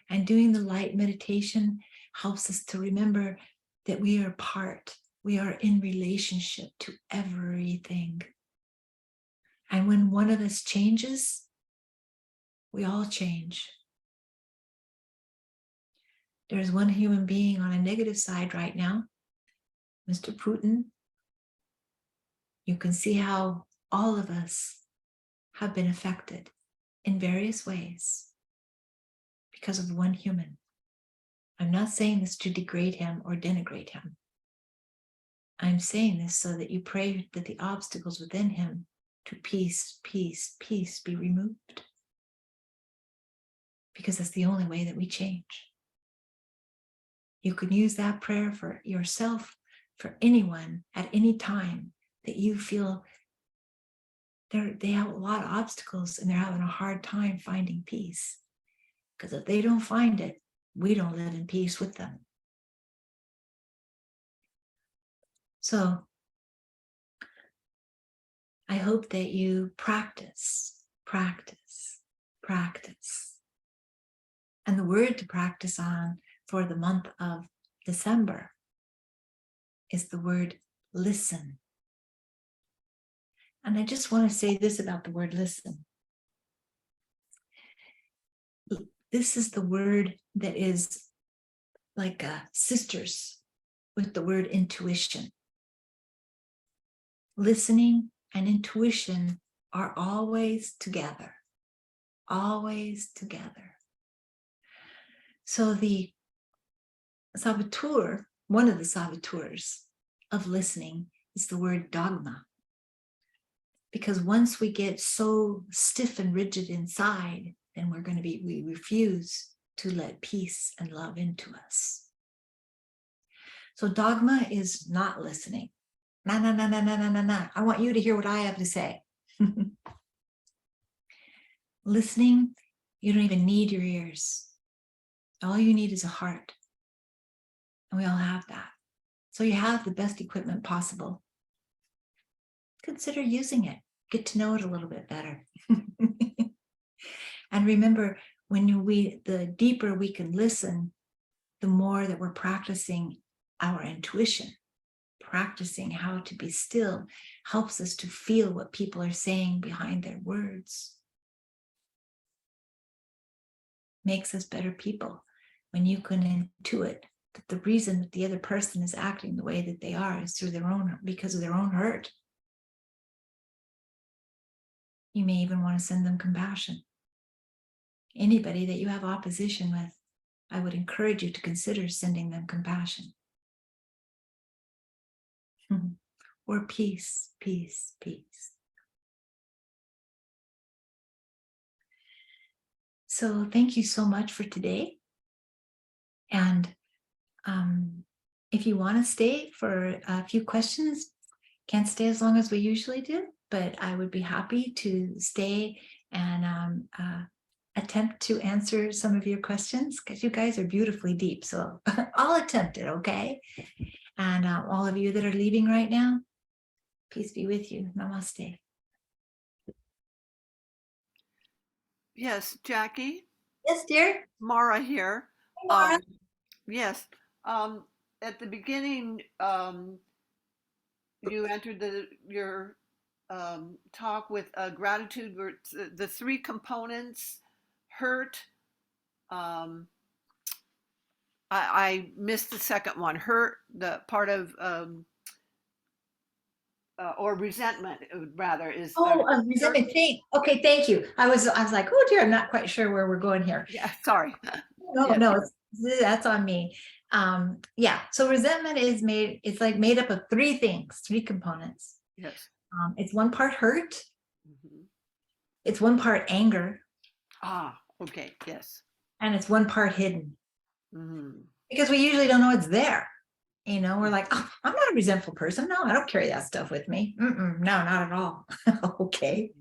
And doing the light meditation helps us to remember that we are part, we are in relationship to everything. And when one of us changes, we all change. There's one human being on a negative side right now, Mr. Putin. You can see how all of us have been affected in various ways because of one human. I'm not saying this to degrade him or denigrate him. I'm saying this so that you pray that the obstacles within him to peace, peace, peace be removed. Because that's the only way that we change. You can use that prayer for yourself, for anyone at any time that you feel they have a lot of obstacles and they're having a hard time finding peace. Because if they don't find it, we don't live in peace with them. So I hope that you practice, practice, practice. And the word to practice on for the month of December is the word listen. And I just want to say this about the word listen. This is the word that is like sisters with the word intuition. Listening and intuition are always together, always together. So the saboteur, one of the saboteurs of listening is the word dogma. Because once we get so stiff and rigid inside, then we refuse to let peace and love into us. So dogma is not listening. Nah, nah, nah, nah, nah, nah, nah, nah. I want you to hear what I have to say. Listening, you don't even need your ears. All you need is a heart. And we all have that. So you have the best equipment possible. Consider using it. Get to know it a little bit better. And remember, the deeper we can listen, the more that we're practicing our intuition. Practicing how to be still helps us to feel what people are saying behind their words. Makes us better people when you can intuit that the reason that the other person is acting the way that they are is because of their own hurt. You may even want to send them compassion. Anybody that you have opposition with, I would encourage you to consider sending them compassion. Or peace, peace, peace. So thank you so much for today. And if you want to stay for a few questions, Can't stay as long as we usually do, but I would be happy to stay and attempt to answer some of your questions, because you guys are beautifully deep. So I'll attempt it, okay? And all of you that are leaving right now, peace be with you. Namaste. Yes, Jackie, Yes, dear. Mara here. Hey, Mara. Yes, at the beginning, you entered your talk with gratitude, where the three components: hurt. Um, I missed the second one. Hurt, the part of or resentment, rather, is Oh, resentment. Okay, thank you. I was like, oh dear, I'm not quite sure where we're going here. yeah. Sorry. No, Yes, no, that's on me. Yeah, so resentment is it's like made up of three things, three components. yes. It's one part hurt, Mhm. it's one part anger, Ah, okay. Yes. and it's one part hidden. Mhm. Because we usually don't know it's there. You know, we're like, oh, I'm not a resentful person. No, I don't carry that stuff with me. No, not at all. Okay.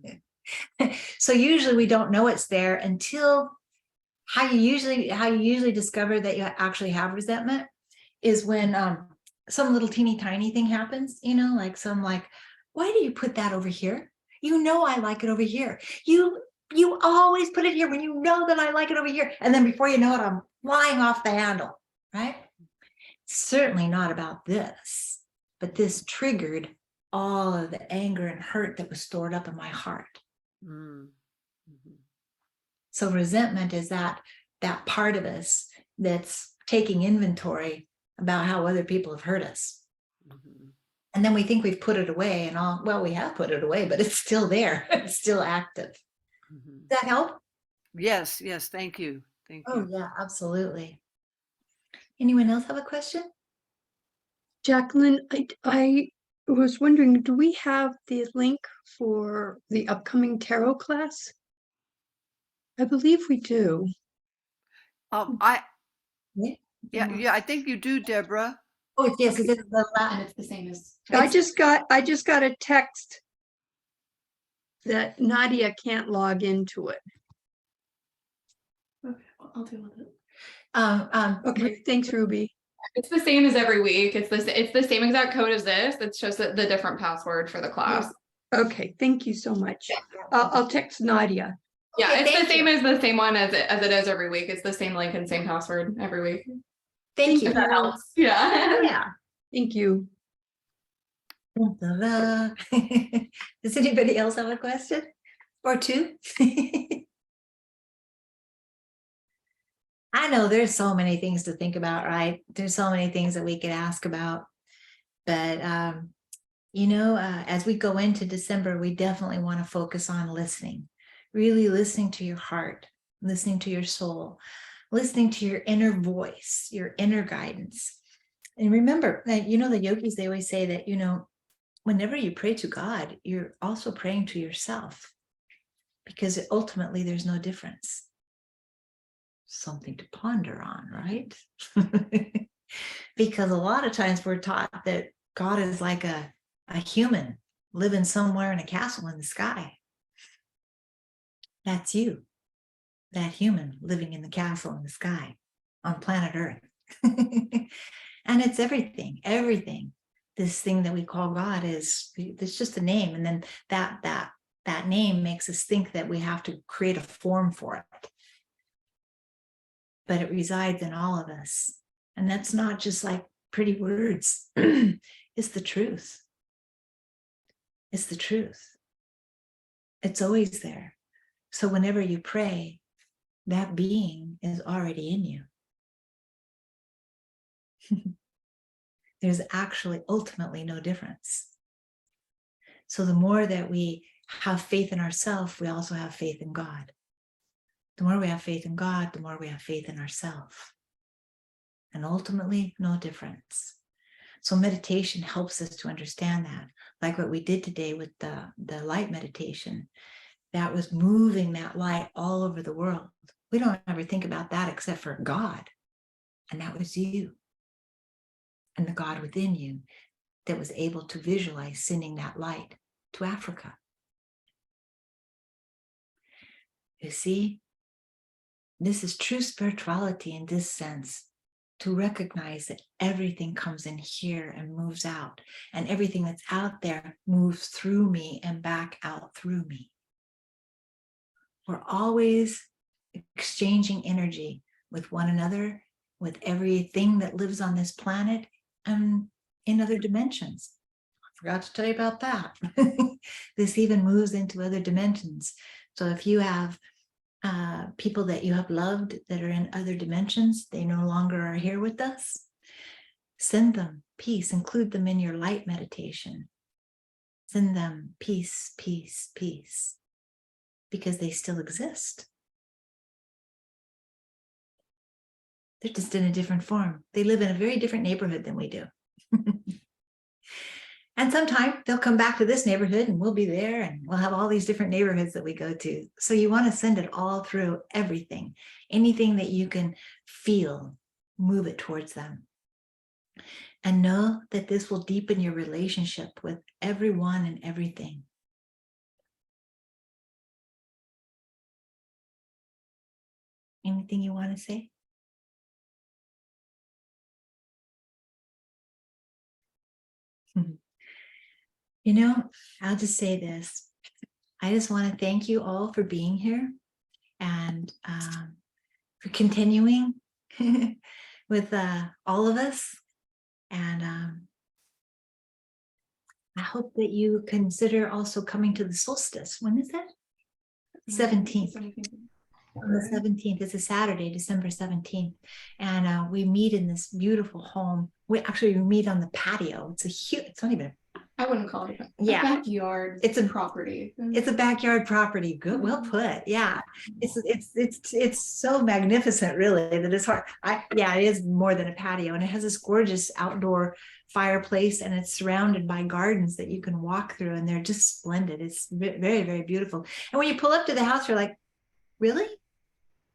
So usually we don't know it's there until how you usually discover that you actually have resentment is when some little teeny tiny thing happens, you know, like why do you put that over here? You know I like it over here. You always put it here when you know that I like it over here. And then before you know it, I'm flying off the handle, right? Certainly not about this, but this triggered all of the anger and hurt that was stored up in my heart. Mm. Mhm. So resentment is that part of us that's taking inventory about how other people have hurt us. Mhm. And then we think we've put it away and all, well, we have put it away, but it's still there. It's still active. Mhm. Does that help? Yes, yes. Thank you. Thank Oh you. yeah, absolutely. Anyone else have a question? Jacqueline, I was wondering, do we have the link for the upcoming tarot class? I believe we do. I Yeah. yeah, I think you do, Deborah. Oh, yes, it's the And it's the same as. I just got a text that Nadia can't log into it. Okay, well, I'll deal with it. Okay, thanks, Ruby. It's the same as every week. It's the same exact code as this. It's just the different password for the class. Okay, thank you so much. I'll text Nadia. Yeah, Okay, it's the same you. as the same one as it is every week. It's the same link and same password every week. Thank you. If that helps. Yeah. Yeah. Thank you. Does anybody else have a question or two? I know there's so many things to think about, right? There's so many things that we could ask about, but you know, as we go into December, we definitely want to focus on listening, really listening to your heart, listening to your soul, listening to your inner voice, your inner guidance. And remember that, you know, the yogis, they always say that, you know, whenever you pray to God, you're also praying to yourself, because ultimately there's no difference. Something to ponder on, right? Because a lot of times we're taught that God is like a human living somewhere in a castle in the sky. That's you, that human living in the castle in the sky on planet Earth. And it's everything. This thing that we call God it's just a name. And then that name makes us think that we have to create a form for it. But it resides in all of us. And that's not just like pretty words. It's the truth. It's the truth. It's always there. So whenever you pray, that being is already in you. There's actually ultimately no difference. So the more that we have faith in ourselves, we also have faith in God. The more we have faith in God, the more we have faith in ourselves. And ultimately, no difference. So meditation helps us to understand that. Like what we did today with the light meditation, that was moving that light all over the world. We don't ever think about that except for God. And that was you and the God within you. that was able to visualize sending that light to Africa. You see, this is true spirituality in this sense, to recognize that everything comes in here and moves out, and everything that's out there moves through me and back out through me. We're always exchanging energy with one another, with everything that lives on this planet, and in other dimensions. I forgot to tell you about that. This even moves into other dimensions. So if you have people that you have loved that are in other dimensions, they no longer are here with us, send them peace, include them in your light meditation. Send them peace, peace, peace, because they still exist. They're just in a different form. They live in a very different neighborhood than we do. And sometime they'll come back to this neighborhood and we'll be there, and we'll have all these different neighborhoods that we go to. So you want to send it all through everything. Anything that you can feel, move it towards them. And know that this will deepen your relationship with everyone and everything. Anything you want to say? You know, I'll just say this. I just want to thank you all for being here and for continuing with all of us. And I hope that you consider also coming to the solstice. When is it? 17th. On the 17th, it's a Saturday, December 17th. And we meet in this beautiful home. We meet on the patio. It's a huge, it's not even, I wouldn't call it a Yeah. backyard. It's a property. it's a backyard property. Good, well put. Yeah. It's so magnificent, really, that it's hard. Yeah, it is more than a patio, and it has this gorgeous outdoor fireplace, and it's surrounded by gardens that you can walk through, and they're just splendid. It's very, very beautiful. And when you pull up to the house, you're like, really?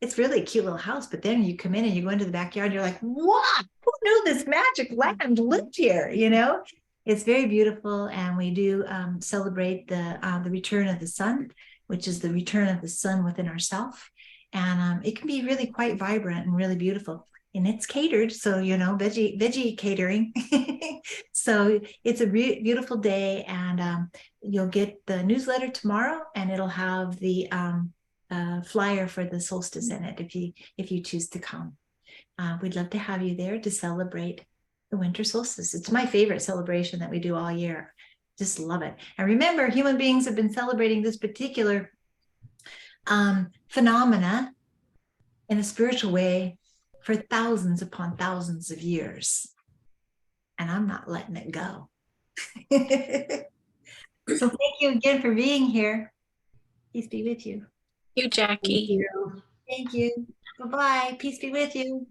It's really a cute little house. But then you come in and you go into the backyard, you're like, what? Who knew this magic land lived here? You know, it's very beautiful. And we do celebrate the return of the sun, which is the return of the sun within ourselves. And it can be really quite vibrant and really beautiful. And it's catered, so, you know, veggie catering. So it's a beautiful day, and you'll get the newsletter tomorrow, and it'll have the flyer for the solstice in it if you choose to come. We'd love to have you there to celebrate the winter solstice. It's my favorite celebration that we do all year. Just love it. And remember, human beings have been celebrating this particular phenomena in a spiritual way for thousands upon thousands of years. And I'm not letting it go. So thank you again for being here. Peace be with you. You, Jackie. Thank you. Thank you. Bye-bye. Peace be with you.